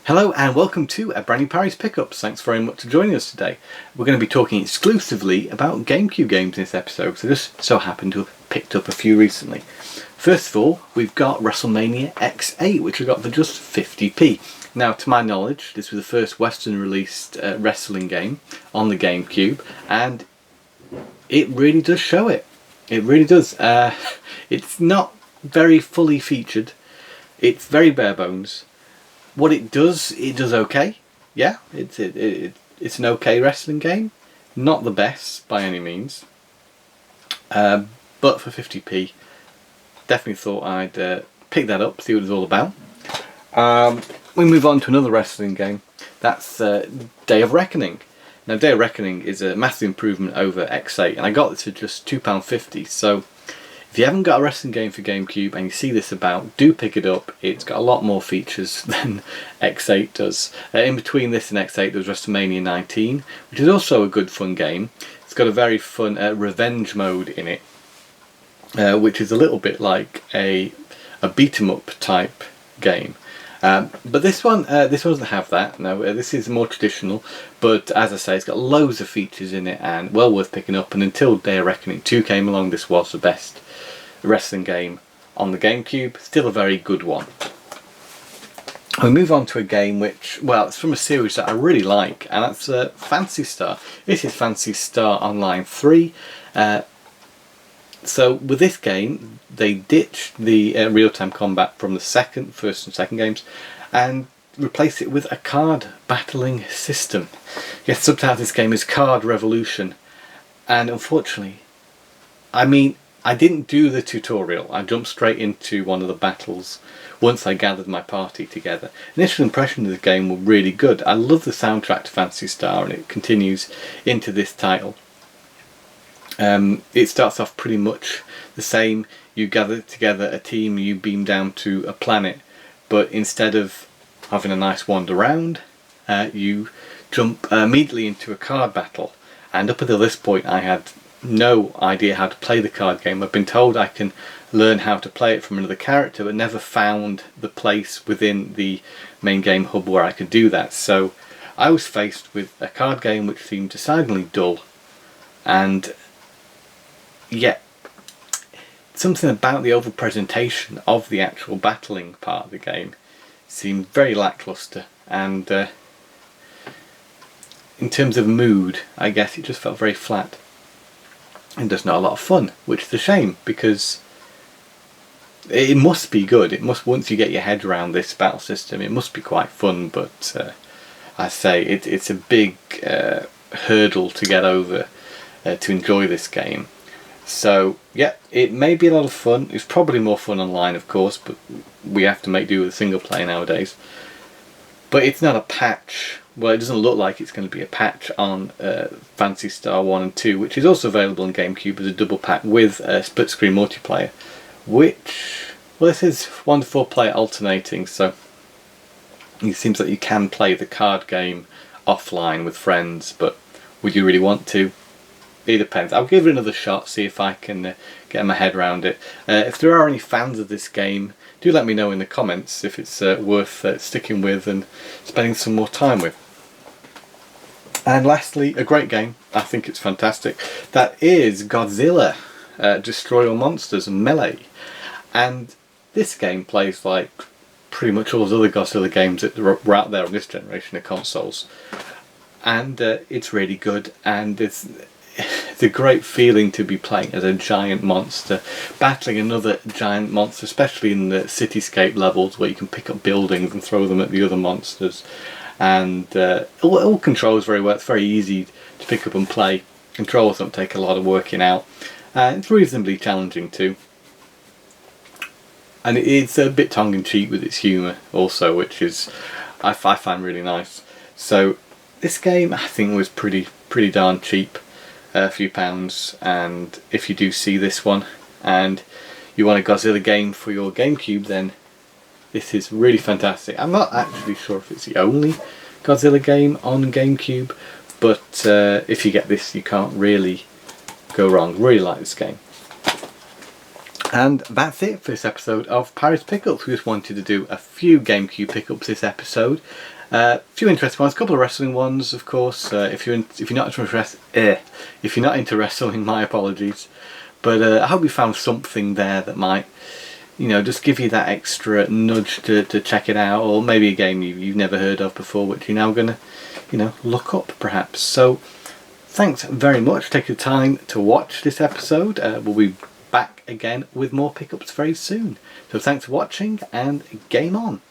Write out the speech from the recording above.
Hello and welcome to a brand new Parry's Pickups. Thanks very much for joining us today. We're going to be talking exclusively about GameCube games in this episode, so just so happen to have picked up a few recently. First of all, we've got WrestleMania X8, which we got for just 50p. Now, to my knowledge, this was the first Western released wrestling game on the GameCube, and it really does show it. It really does. It's not very fully featured. It's very bare bones. What it does okay. Yeah, it's an okay wrestling game. Not the best by any means. But for 50p, definitely thought I'd pick that up, see what it's all about. We move on to another wrestling game. That's Day of Reckoning. Now, Day of Reckoning is a massive improvement over X8, and I got this for just £2.50. So, if you haven't got a wrestling game for GameCube and you see this about, do pick it up. It's got a lot more features than X8 does. In between this and X8 there was WrestleMania 19, which is also a good fun game. It's got a very fun revenge mode in it, which is a little bit like a beat 'em up type game. But this one doesn't have that. No, this is more traditional, but as I say, it's got loads of features in it and well worth picking up. And until Day of Reckoning 2 came along, this was the best wrestling game on the GameCube. Still a very good one. We move on to a game which, well, it's from a series that I really like, and that's Phantasy Star. This is Phantasy Star Online 3. So with this game, they ditched the real-time combat from the first and second games, and replaced it with a card battling system. Yes, subtitled this game is Card Revolution, and unfortunately, I didn't do the tutorial. I jumped straight into one of the battles once I gathered my party together. Initial impressions of the game were really good. I love the soundtrack to Phantasy Star, and it continues into this title. It starts off pretty much the same. You gather together a team, you beam down to a planet, but instead of having a nice wander around, you jump immediately into a card battle. And up until this point I had no idea how to play the card game. I've been told I can learn how to play it from another character, but never found the place within the main game hub where I could do that. So I was faced with a card game which seemed decidedly dull, and yet something about the overall presentation of the actual battling part of the game seemed very lackluster, and in terms of mood, I guess it just felt very flat and just not a lot of fun, which is a shame because it must be good. It must, once you get your head around this battle system, it must be quite fun, but I say it's a big hurdle to get over to enjoy this game. So yeah, it may be a lot of fun. It's probably more fun online, of course, but we have to make do with single player nowadays. But it's not a patch. Well, it doesn't look like it's going to be a patch on Phantasy Star 1 and 2, which is also available on GameCube as a double pack with split screen multiplayer, which, well, this is 1 to 4 player alternating, so it seems like you can play the card game offline with friends, but would you really want to? It depends. I'll give it another shot, see if I can get my head around it. If there are any fans of this game, do let me know in the comments if it's worth sticking with and spending some more time with. And lastly, a great game. I think it's fantastic. That is Godzilla, Destroy All Monsters Melee. And this game plays like pretty much all the other Godzilla games that were out there on this generation of consoles. And it's really good, and it's a great feeling to be playing as a giant monster, battling another giant monster, especially in the cityscape levels where you can pick up buildings and throw them at the other monsters. And all controls very well. It's very easy to pick up and play. Controls don't take a lot of working out. It's reasonably challenging too. And it's a bit tongue-in-cheek with its humour also, which is I find really nice. So this game I think was pretty darn cheap. A few pounds, and if you do see this one and you want a Godzilla game for your GameCube, then this is really fantastic. I'm not actually sure if it's the only Godzilla game on GameCube, but if you get this you can't really go wrong. Really like this game. And that's it for this episode of Parry's Pickups. We just wanted to do a few GameCube pickups this episode. Few interesting ones, a couple of wrestling ones, of course. If you're not into wrestling, my apologies. But I hope you found something there that might, just give you that extra nudge to check it out, or maybe a game you've never heard of before, which you're now gonna, look up perhaps. So, thanks very much for taking the time to watch this episode. We'll be back again with more pickups very soon. So thanks for watching, and game on.